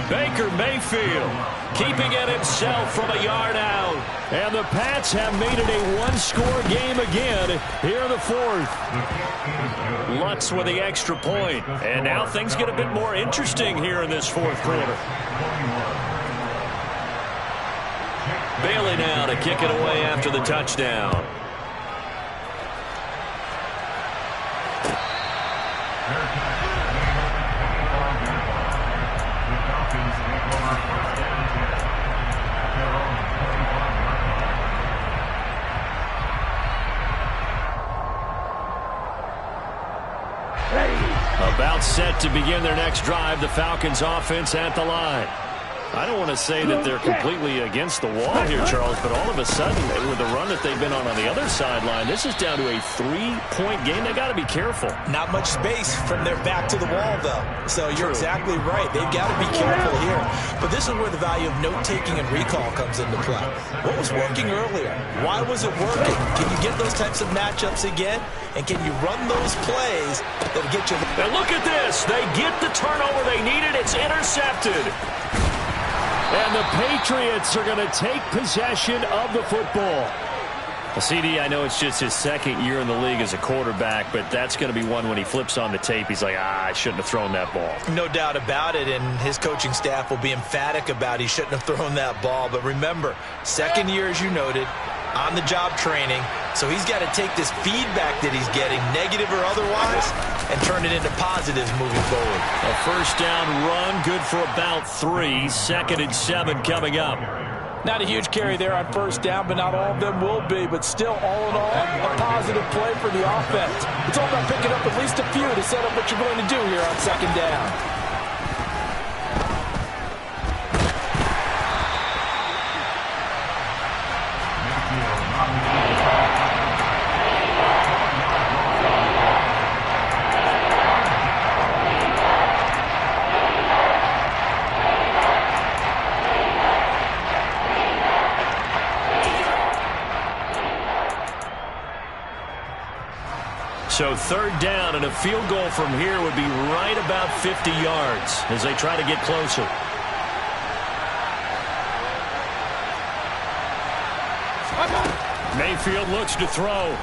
Baker Mayfield keeping it himself from a yard out. And the Pats have made it a 1-score game again here in the 4th. Lutz with the extra point. And now things get a bit more interesting here in this 4th quarter. Bailey now to kick it away after the touchdown. About set to begin their next drive, the Falcons offense at the line. I don't want to say that they're completely against the wall here, Charles, but all of a sudden, with the run that they've been on the other sideline, this is down to a 3-point game. They got to be careful. Not much space from their back to the wall, though. So you're exactly right. They've got to be careful here. But this is where the value of note-taking and recall comes into play. What was working earlier? Why was it working? Can you get those types of matchups again? And can you run those plays that'll get you... And look at this. They get the turnover they needed. It's intercepted. And the Patriots are going to take possession of the football. Well, CD, I know it's just his second year in the league as a quarterback, but that's going to be one when he flips on the tape, he's like, I shouldn't have thrown that ball. No doubt about it, and his coaching staff will be emphatic about he shouldn't have thrown that ball. But remember, second year, as you noted, on-the-job training, so he's got to take this feedback that he's getting, negative or otherwise, and turn it into positives moving forward. A first down run, good for about 3. 2nd and 7 coming up. Not a huge carry there on first down, but not all of them will be. But still, all in all, a positive play for the offense. It's all about picking up at least a few to set up what you're going to do here on second down. So 3rd down, and a field goal from here would be right about 50 yards as they try to get closer. Mayfield looks to throw.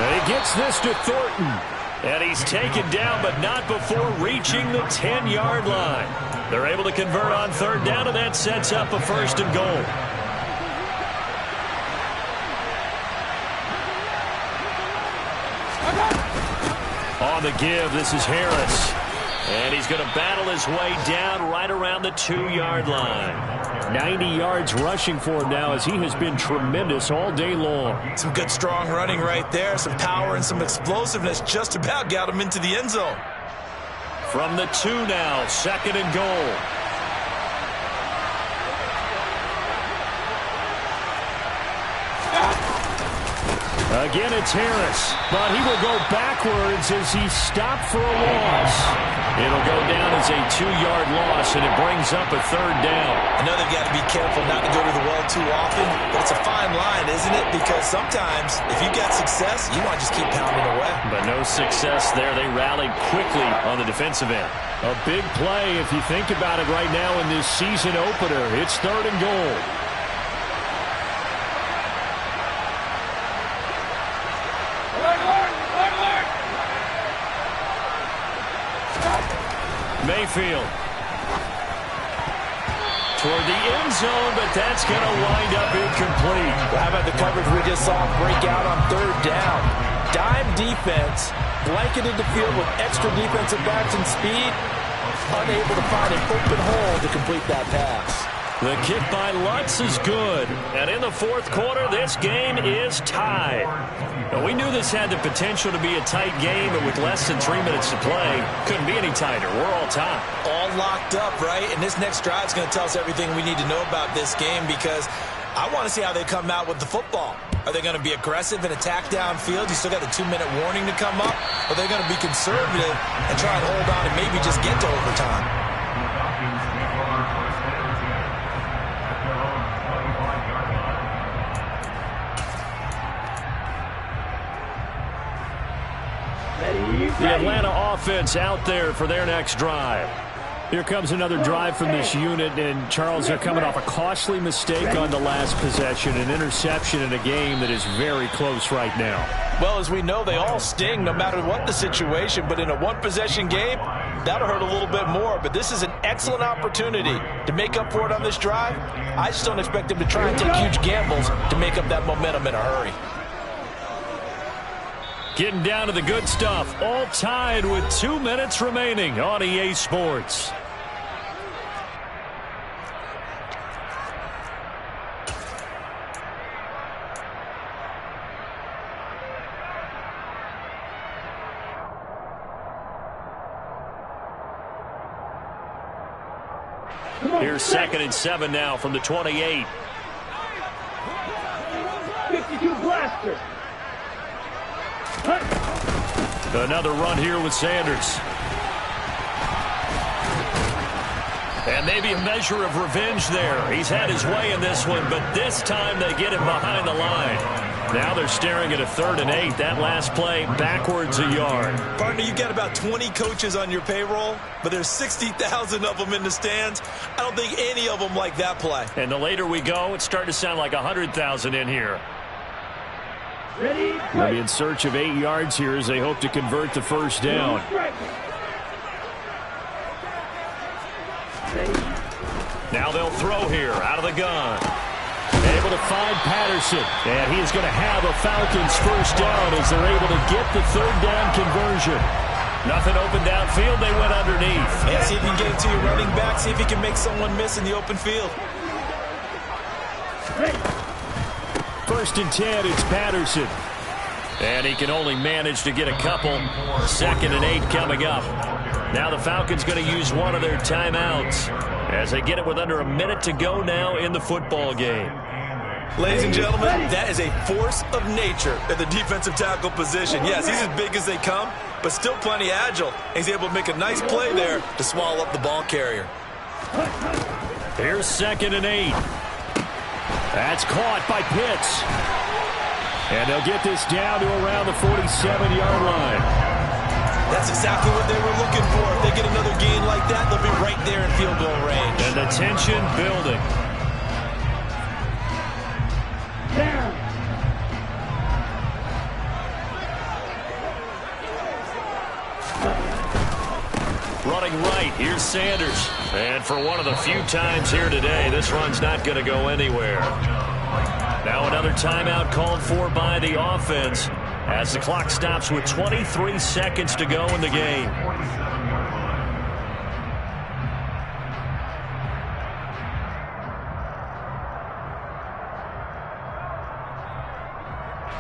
And he gets this to Thornton. And he's taken down, but not before reaching the 10-yard line. They're able to convert on 3rd down, and that sets up a 1st and goal. On the give, this is Harris. And he's going to battle his way down right around the 2-yard line. 90 yards rushing for him now as he has been tremendous all day long. Some good strong running right there. Some power and some explosiveness just about got him into the end zone. From the 2 now, 2nd and goal. Again, it's Harris, but he will go backwards as he stopped for a loss. It'll go down as a 2-yard loss, and it brings up a 3rd down. I know they've got to be careful not to go to the well too often, but it's a fine line, isn't it? Because sometimes, if you've got success, you want to just keep pounding away. But no success there. They rallied quickly on the defensive end. A big play if you think about it right now in this season opener. It's 3rd and goal. Mayfield toward the end zone, but that's going to wind up incomplete. Well, how about the coverage we just saw break out on 3rd down? Dime defense, blanketed the field with extra defensive backs and speed, unable to find an open hole to complete that pass. The kick by Lutz is good. And in the 4th quarter, this game is tied. Now, we knew this had the potential to be a tight game, but with less than 3 minutes to play, couldn't be any tighter. We're all tied. All locked up, right? And this next drive is going to tell us everything we need to know about this game because I want to see how they come out with the football. Are they going to be aggressive and attack downfield? You still got the 2-minute warning to come up? Or are they going to be conservative and try and hold on and maybe just get to overtime? The Atlanta offense out there for their next drive. Here comes another drive from this unit, and Charles, they're coming off a costly mistake on the last possession, an interception in a game that is very close right now. Well, as we know, they all sting no matter what the situation, but in a one-possession game, that'll hurt a little bit more. But this is an excellent opportunity to make up for it on this drive. I just don't expect them to try and take huge gambles to make up that momentum in a hurry. Getting down to the good stuff, all tied with 2 minutes remaining on EA Sports. Here's 2nd and 7 now from the 28. 52 blaster. Another run here with Sanders. And maybe a measure of revenge there. He's had his way in this one, but this time they get him behind the line. Now they're staring at a 3rd and 8. That last play backwards a yard. Partner, you got about 20 coaches on your payroll, but there's 60,000 of them in the stands. I don't think any of them like that play. And the later we go, it's starting to sound like 100,000 in here. They'll be in search of 8 yards here as they hope to convert the first down. Now they'll throw here out of the gun. Able to find Patterson. And he's going to have a Falcons first down as they're able to get the 3rd down conversion. Nothing open downfield. They went underneath. Yeah, see if you can get it to your running back. See if you can make someone miss in the open field. 1st and 10, it's Patterson. And he can only manage to get a couple. 2nd and 8 coming up. Now the Falcons going to use one of their timeouts as they get it with under a minute to go now in the football game. Ladies and gentlemen, that is a force of nature at the defensive tackle position. Yes, he's as big as they come, but still plenty agile. He's able to make a nice play there to swallow up the ball carrier. Here's 2nd and 8. That's caught by Pitts. And they'll get this down to around the 47-yard line. That's exactly what they were looking for. If they get another gain like that, they'll be right there in field goal range. And the tension building. Running right, here's Sanders. And for one of the few times here today, this run's not going to go anywhere. Now another timeout called for by the offense as the clock stops with 23 seconds to go in the game.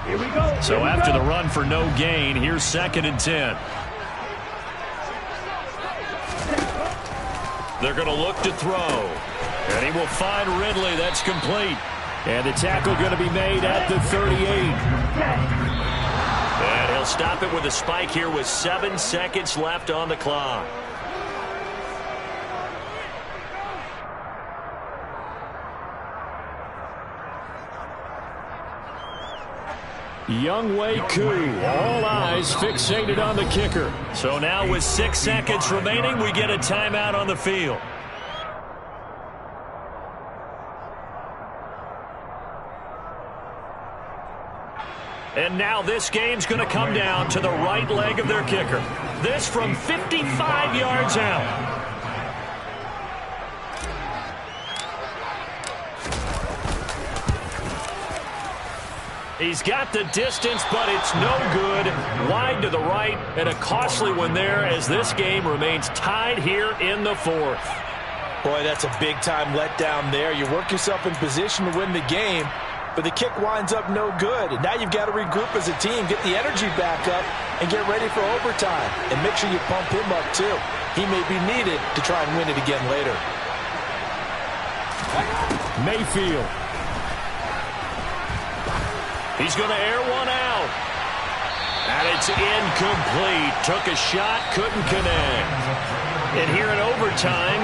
Here we go. So after the run for no gain, here's 2nd and 10. They're going to look to throw. And he will find Ridley. That's complete. And the tackle going to be made at the 38. And he'll stop it with a spike here with 7 seconds left on the clock. Younghoe Koo, all eyes fixated on the kicker. So now with 6 seconds remaining, we get a timeout on the field. And now this game's going to come down to the right leg of their kicker. This from 55 yards out. He's got the distance, but it's no good. Wide to the right, and a costly one there as this game remains tied here in the 4th. Boy, that's a big-time letdown there. You work yourself in position to win the game, but the kick winds up no good. And now you've got to regroup as a team, get the energy back up, and get ready for overtime. And make sure you pump him up, too. He may be needed to try and win it again later. Mayfield. He's going to air one out. And it's incomplete. Took a shot, couldn't connect. And here in overtime,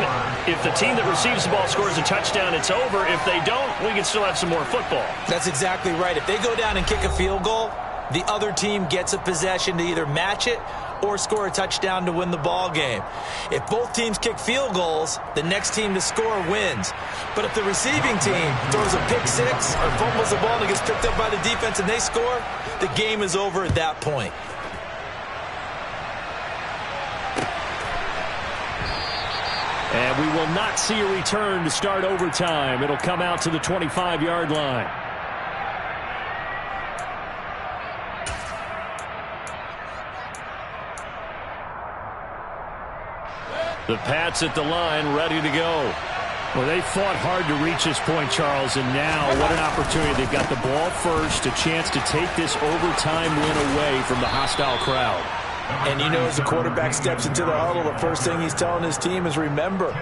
if the team that receives the ball scores a touchdown, it's over. If they don't, we can still have some more football. That's exactly right. If they go down and kick a field goal, the other team gets a possession to either match it or score a touchdown to win the ball game. If both teams kick field goals, the next team to score wins. But if the receiving team throws a pick six or fumbles the ball and it gets picked up by the defense and they score, the game is over at that point. And we will not see a return to start overtime. It'll come out to the 25-yard line. The Pats at the line, ready to go. Well, they fought hard to reach this point, Charles, and now what an opportunity. They've got the ball first, a chance to take this overtime win away from the hostile crowd. And you know, as the quarterback steps into the huddle, the first thing he's telling his team is, remember,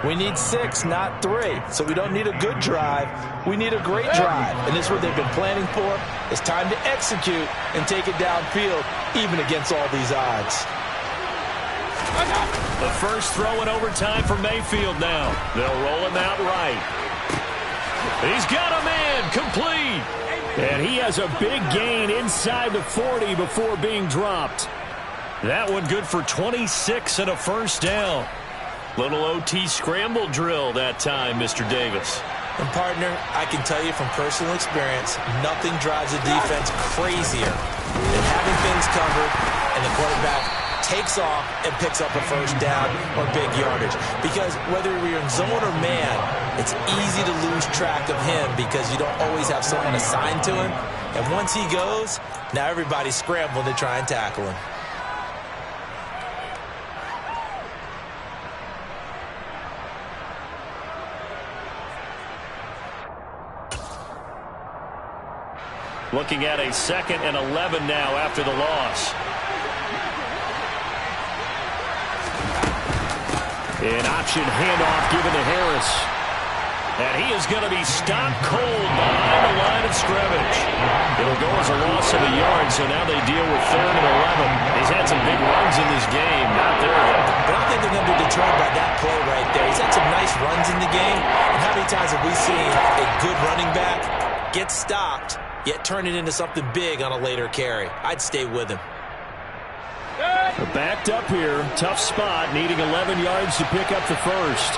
we need 6, not 3. So we don't need a good drive. We need a great drive. And this is what they've been planning for. It's time to execute and take it downfield, even against all these odds. The first throw in overtime for Mayfield now. They'll roll him out right. He's got a man, complete. And he has a big gain inside the 40 before being dropped. That one good for 26 and a first down. Little OT scramble drill that time, Mr. Davis. And, partner, I can tell you from personal experience, nothing drives a defense crazier than having things covered and the quarterback takes off and picks up a first down or big yardage. Because whether you're in zone or man, it's easy to lose track of him because you don't always have someone assigned to him. And once he goes, now everybody's scrambling to try and tackle him. Looking at a 2nd and 11 now after the loss. An option handoff given to Harris. And he is going to be stopped cold behind the line of scrimmage. It'll go as a loss of a yard, so now they deal with 3rd and 11. He's had some big runs in this game. Not there yet. But I think they're going to be deterred by that play right there. He's had some nice runs in the game. And how many times have we seen a good running back get stopped, yet turn it into something big on a later carry? I'd stay with him. They're backed up here. Tough spot, needing 11 yards to pick up the first.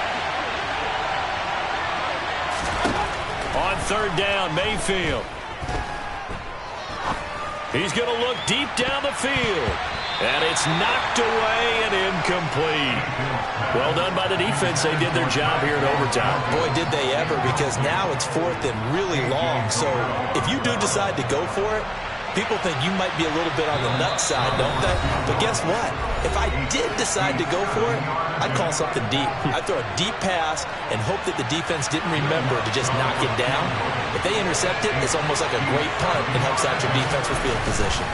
On 3rd down, Mayfield. He's going to look deep down the field. And it's knocked away and incomplete. Well done by the defense. They did their job here in overtime. Boy, did they ever, because now it's 4th and really long. So if you do decide to go for it, people think you might be a little bit on the nut side, don't they? But guess what? If I did decide to go for it, I'd call something deep. I'd throw a deep pass and hope that the defense didn't remember to just knock it down. If they intercept it, it's almost like a great punt. It helps out your defensive field position.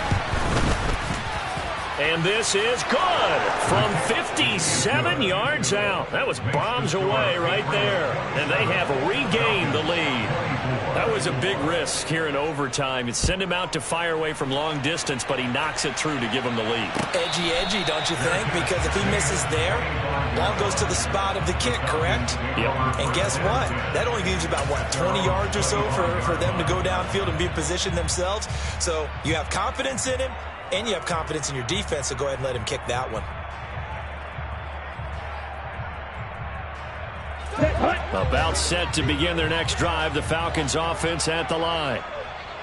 And this is good from 57 yards out. That was bombs away right there. And they have regained the lead. That was a big risk here in overtime. It sent him out to fire away from long distance, but he knocks it through to give him the lead. Edgy, don't you think? Because if he misses there, ball goes to the spot of the kick, correct? Yep. And guess what? That only leaves about, 20 yards or so for them to go downfield and be in position themselves. So you have confidence in him, and you have confidence in your defense, so go ahead and let him kick that one. About set to begin their next drive. The Falcons offense at the line.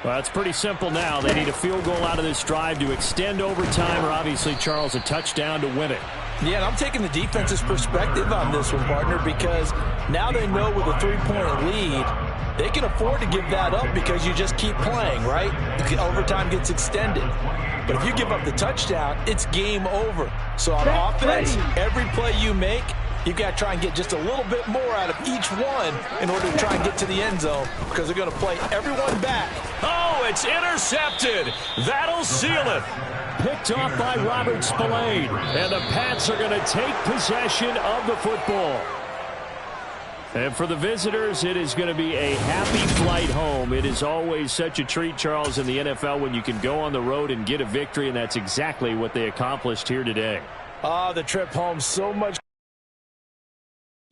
Well, it's pretty simple now. They need a field goal out of this drive to extend overtime, or obviously, Charles, a touchdown to win it. Yeah, and I'm taking the defense's perspective on this one, partner, because now they know with a 3-point lead, they can afford to give that up because you just keep playing, right? The overtime gets extended. But if you give up the touchdown, it's game over. So on offense, every play you make, you've got to try and get just a little bit more out of each one in order to try and get to the end zone, because they're going to play everyone back. Oh, it's intercepted. That'll seal it. Picked off by Robert Spillane. And the Pats are going to take possession of the football. And for the visitors, it is going to be a happy flight home. It is always such a treat, Charles, in the NFL when you can go on the road and get a victory, and that's exactly what they accomplished here today. The trip home so much.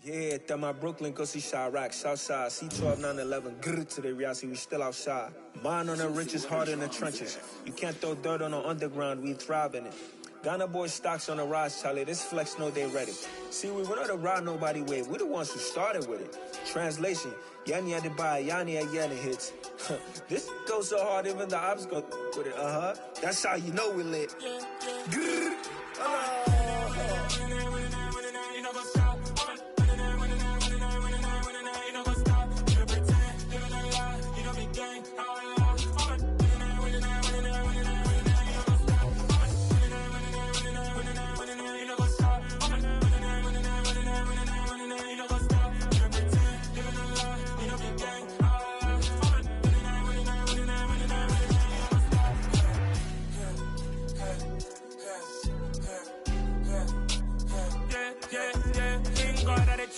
Yeah, that my Brooklyn, go see Chirac, Southside, C12, 911, grrr to the reality, we still outside. Mine on the riches, hard in the trenches. You can't throw dirt on the underground, we thrive in it. Ghana boys stocks on the rise, Charlie, this flex know they ready. See, we went on the ride nobody wave, we the ones who started with it. Translation, Yanni had to buy, Yanni had Yanni hits. This goes so hard, even the ops go with it, That's how you know we lit. Grrr,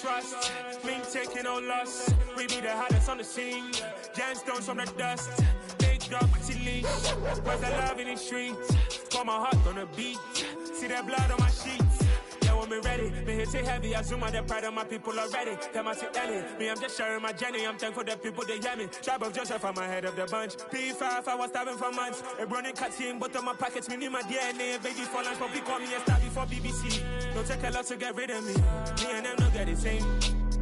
trust, me taking no loss. We be the hottest on the scene. Gemstones from the dust. Big dog with your leash. Where's the love in the streets? Got my heart on the beat. See that blood on my sheets. Yeah, we're me ready. Me hit it heavy, I zoom on the pride of my people already. Them I see Ellie, me I'm just sharing my journey. I'm thankful the people they hear me. Tribe of Joseph, I'm ahead of the bunch. P5, I was starving for months. A running cut team, but on my pockets, me need my DNA. Baby for lunch, but call me a star before BBC. Don't take a lot to get rid of me. Me and them don't get the same.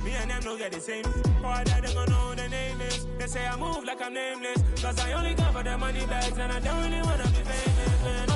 Me and them don't get the same. For that, they gon' know the name is. They say I move like I'm nameless. Cause I only cover the money bags and I don't really wanna be famous, man.